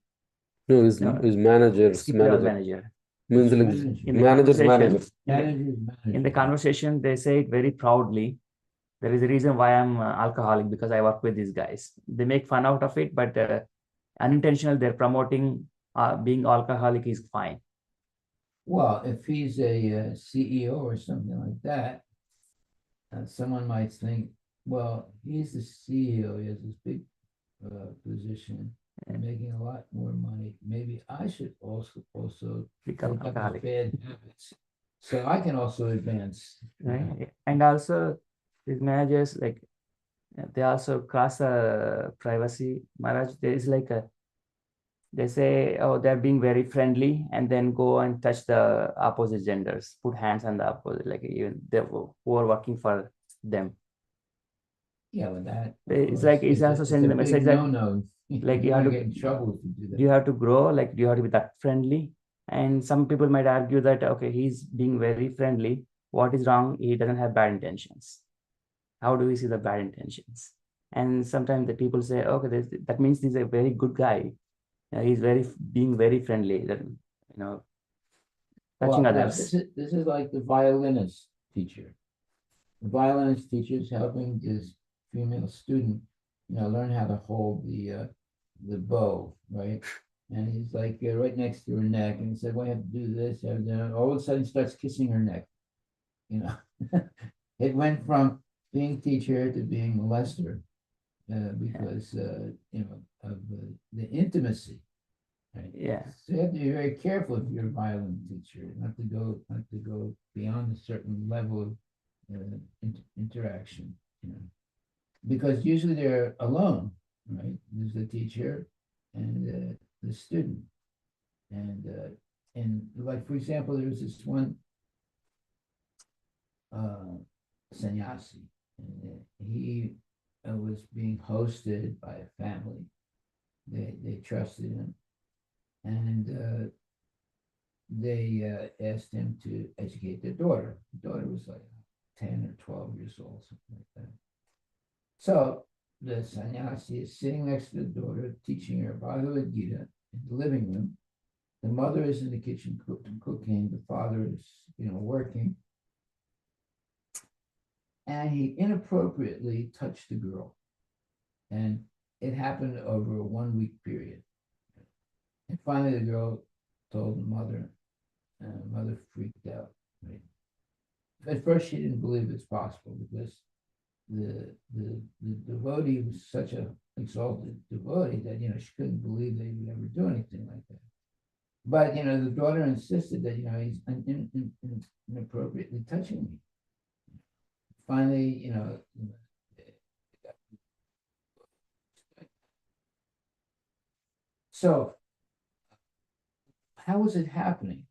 No, his No. manager's Skip level manager. manager. Means like Manager. In the manager's conversation, manager. in the conversation, they say it very proudly. There is a reason why I'm alcoholic because I work with these guys. They make fun out of it, but unintentional, they're promoting being alcoholic is fine. Well, if he's a CEO or something like that, someone might think, well, he's the CEO, he has this big position, and making a lot more money. Maybe I should also Become take up his alcoholic. bad habits, so I can also advance. Right? And also, these managers, like, they also cross privacy. Maharaj, there is like they say, oh, they're being very friendly, and then go and touch the opposite genders, put hands on the opposite, like even they who are working for them. Yeah, with that. It's like it's also sending the message that no. like you have to get in trouble if you do that. you have to grow, like you have to be that friendly. And some people might argue that okay, he's being very friendly. What is wrong? He doesn't have bad intentions. How do we see the bad intentions? And sometimes the people say, okay, that means he's a very good guy. He's being very friendly. That touching Well, now, others. this is like the violinist teacher. The violinist teacher is helping this female student, learn how to hold the bow, right? And he's like right next to her neck, and he said, "Well, I have to do this." And all of a sudden, he starts kissing her neck. It went from being teacher to being molester because of the intimacy. Right? Yeah. So you have to be very careful if you're a violin teacher, not to go beyond a certain level of interaction, because usually they're alone, right? There's the teacher and the student, and like for example, there was this one sannyasi, and he was being hosted by a family. They trusted him, and they asked him to educate their daughter. The daughter was like 10 or 12 years old, something like that. So the sannyasi is sitting next to the daughter, teaching her Bhagavad Gita in the living room. The mother is in the kitchen cooking. The father is, working. And he inappropriately touched the girl. And it happened over a 1-week period. And finally, the girl told the mother, and the mother freaked out. Right? At first, she didn't believe it's possible because the devotee was such a exalted devotee that she couldn't believe they would ever do anything like that. But the daughter insisted that he's inappropriately touching me. Finally, so how was it happening?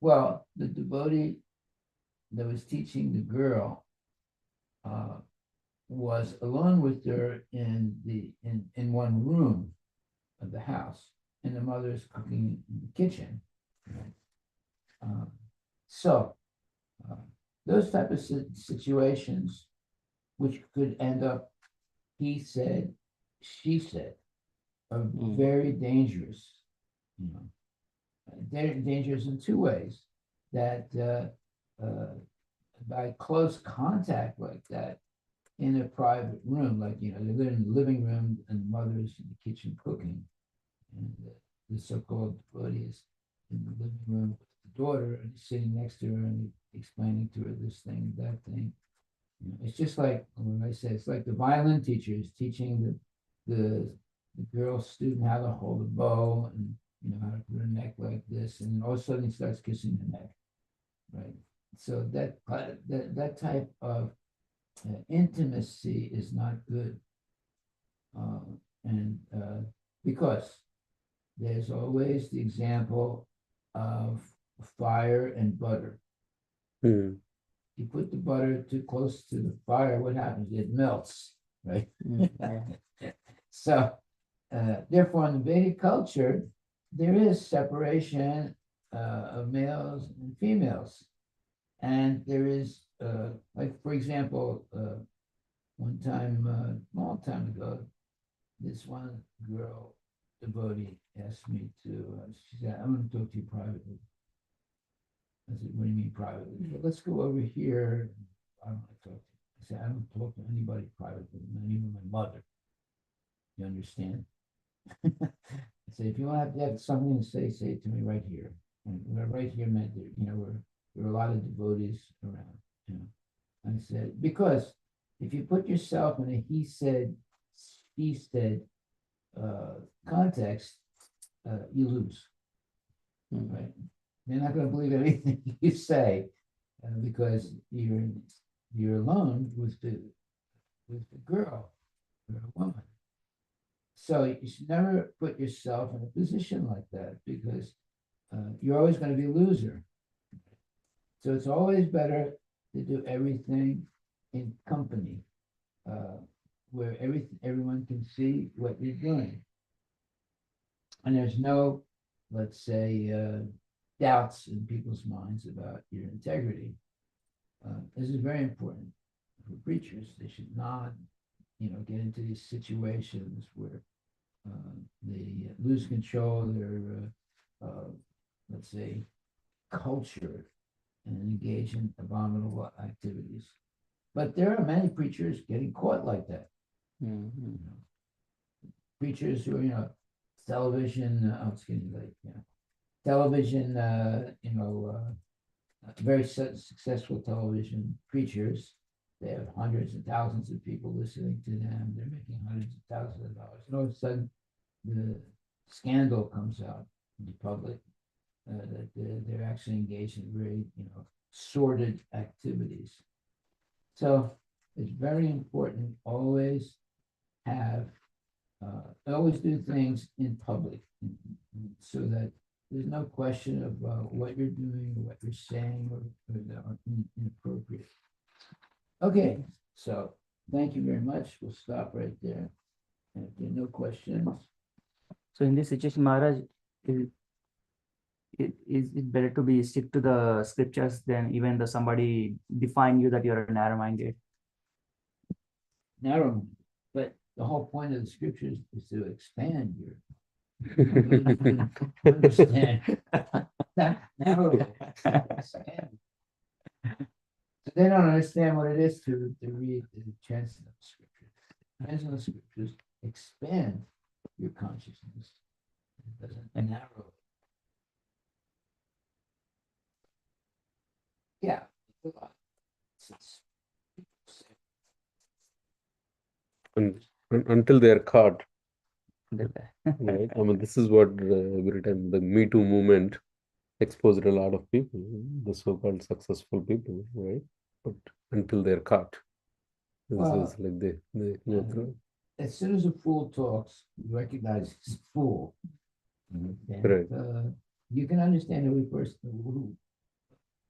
Well, the devotee that was teaching the girl was alone with her in one room of the house, and the mother's cooking in the kitchen. So those type of situations, which could end up, he said, she said, are very dangerous. They're dangerous in two ways. That by close contact like that in a private room, like, you know, they live in the living room and the mother's in the kitchen cooking, and the so-called devotee is in the living room with the daughter and he's sitting next to her and explaining to her this thing, that thing. You know, it's just like when I say it's like the violin teacher is teaching the girl student how to hold a bow and, you know, how to put her neck like this, and then all of a sudden he starts kissing the neck, right? So that type of intimacy is not good, and because there's always the example of fire and butter. Hmm. You put the butter too close to the fire, what happens? It melts, right? Yeah. So, therefore, in the Vedic culture, there is separation of males and females. And there is, like, for example, one time, a long time ago, this one girl, devotee, asked me to, she said, I'm going to talk to you privately. I said, what do you mean privately? She said, let's go over here. I don't want to talk to you. I said, I don't talk to anybody privately, not even my mother. You understand? I said, if you want to have something to say it to me right here. And right here meant that, you know, there were a lot of devotees around, you know. I said, because if you put yourself in a he said, she said context, you lose, right? They're not going to believe anything you say because you're alone with the girl or a woman. So you should never put yourself in a position like that because you're always going to be a loser. So it's always better to do everything in company where everyone can see what you're doing. And there's no, let's say, doubts in people's minds about your integrity. This is very important for preachers. They should not, you know, get into these situations where they lose control of their, let's say, culture and engage in abominable activities. But there are many preachers getting caught like that. Mhm. You know, preachers who are, you know, television, I'm just kidding, like, you know, television, very successful television preachers. They have hundreds of thousands of people listening to them. They're making hundreds of thousands of dollars. And all of a sudden, the scandal comes out in the public that they're actually engaged in very, you know, sordid activities. So it's very important always have, always do things in public so that there's no question of what you're doing, or what you're saying, or that are inappropriate. Okay, so thank you very much. We'll stop right there. And if there are no questions, So in this situation, Maharaj, is it better to be stick to the scriptures than even though somebody define you that you're narrow-minded? narrow, but the whole point of the scriptures is to expand your understand. Not narrow. Expand. So they don't understand what it is to read the transcendental scriptures. Transcendental scriptures expand your consciousness. It doesn't narrow. Yeah. Until they are caught, Right. right? I mean, this is what every time the Me Too movement exposed a lot of people, the so-called successful people, right? But until they're caught, this Well, is like they go through. As soon as a fool talks, you recognize he's a fool. And, Right. you can understand every person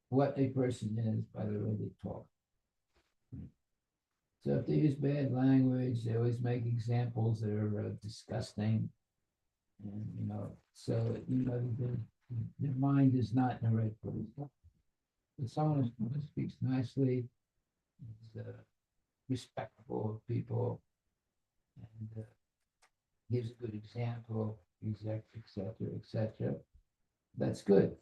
what a person is by the way they talk. So if they use bad language, they always make examples that are disgusting. And, you know, so, you know, their mind is not in the right place. But someone who speaks nicely, is respectful of people, and gives a good example, et cetera, et cetera. that's good.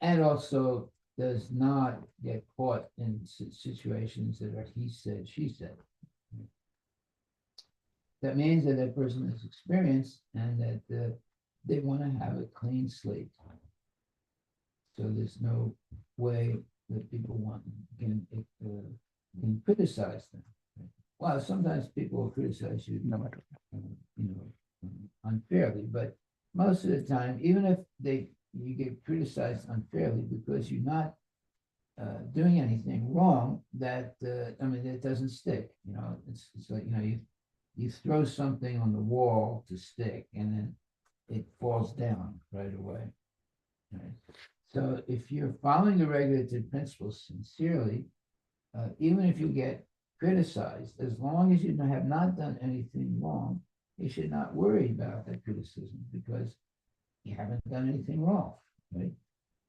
And also does not get caught in situations that are he said, she said. That means that that person has experience and that they want to have a clean slate. So there's no way that people can criticize them. Well, sometimes people will criticize you, No matter. Unfairly, but most of the time, even if you get criticized unfairly because you're not doing anything wrong, that it doesn't stick. It's like you throw something on the wall to stick, and then it falls down right away. Right? So if you're following the regulative principles sincerely, even if you get criticized, as long as you have not done anything wrong, you should not worry about that criticism because you haven't done anything wrong, right?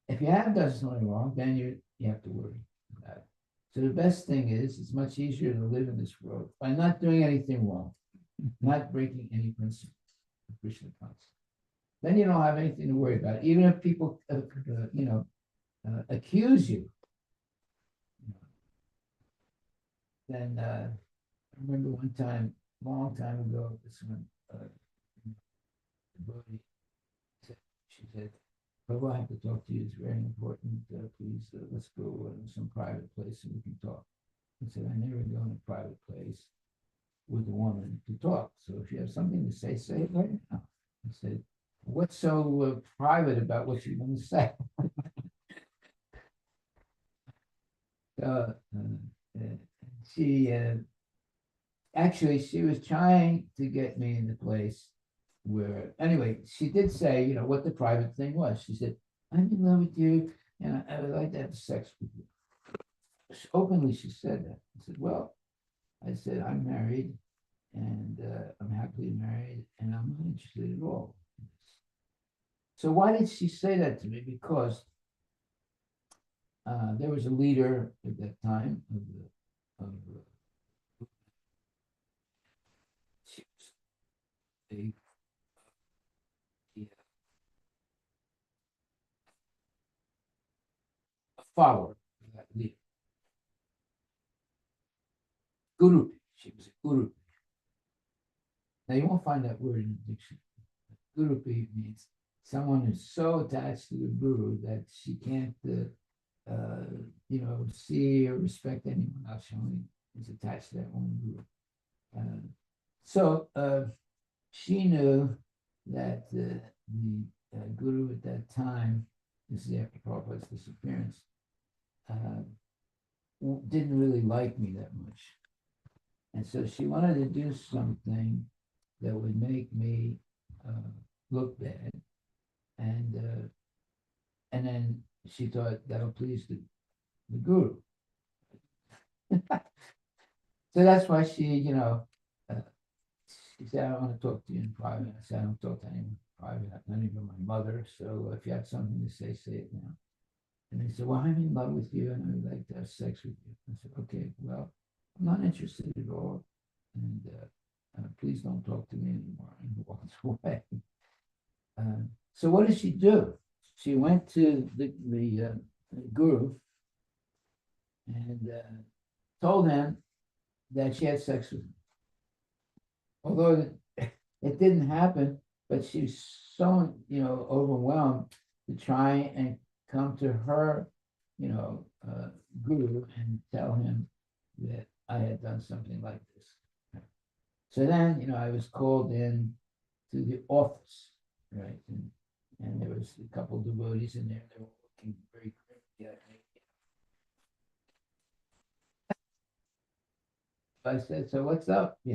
If you have done something wrong, then you have to worry about it. So the best thing is, it's much easier to live in this world by not doing anything wrong, not breaking any principle of Krishna consciousness. Then you don't have anything to worry about. Even if people, accuse you, then I remember one time, long time ago, this one devotee she said, "Prabhu, I have to talk to you. It's very important. Please, let's go in some private place and we can talk." I said, "I never go in a private place with a woman to talk. So if you have something to say it right now." I said, "What's so private about what you're going to say?" She actually, she was trying to get me in the place where, anyway, she did say, what the private thing was. She said, "I'm in love with you and I would like to have sex with you." Openly, she said that. I said, "Well," I said, "I'm married and I'm happily married and I'm not interested at all." So why did she say that to me? Because there was a leader at that time of she was a follower of that leader. Guru. She was a guru. Now you won't find that word in the dictionary. Guru means someone who's so attached to the guru that she can't, see or respect anyone else. She only is attached to that one guru. So she knew that the guru at that time, this is after Prabhupada's disappearance, didn't really like me that much. And so she wanted to do something that would make me look bad. And then she thought that'll please the guru. So that's why she said, "I don't want to talk to you in private." I said, "I don't talk to anyone in private, not even my mother. So if you have something to say it now." And they said, "Well, I'm in love with you and I would like to have sex with you." I said, "Okay, well, I'm not interested at all. And please don't talk to me anymore." And walked away. So what did she do? She went to the guru and told him that she had sex with him. Although it didn't happen, but she was so overwhelmed to try and come to her guru and tell him that I had done something like this. So then I was called in to the office, right? And there was a couple of devotees in there. They were looking very grim at me. I said, "So what's up?" He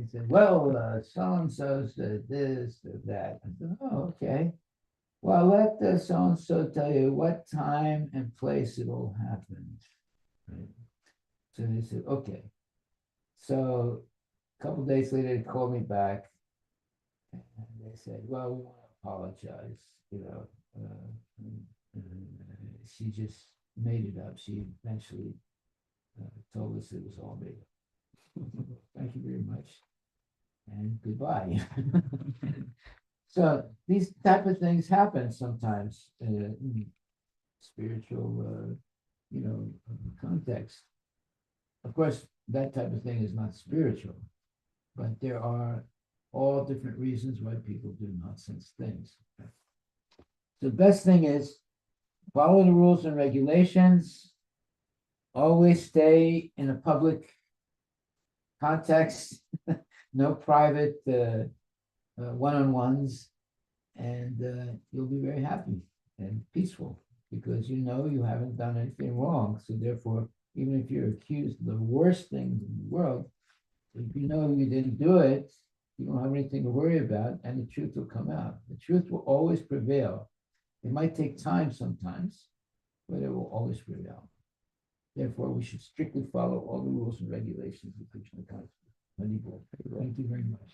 said, "Well, so-and-so said this, said that." I said, "Oh, okay. Well, let so-and-so tell you what time and place it all happened." Right? So they said, "Okay." So a couple of days later, they called me back and they said, "Well, we want to apologize. She just made it up. She eventually told us it was all made up." Thank you very much and goodbye. So these type of things happen sometimes in spiritual, context. Of course, that type of thing is not spiritual, but there are all different reasons why people do nonsense things. The best thing is follow the rules and regulations. Always stay in a public context, no private one-on-ones, and you'll be very happy and peaceful because you know you haven't done anything wrong. So therefore, even if you're accused of the worst things in the world, if you know you didn't do it, you don't have anything to worry about, and the truth will come out. The truth will always prevail. It might take time sometimes, but it will always prevail. Therefore, we should strictly follow all the rules and regulations of Krishna consciousness. Thank you very much.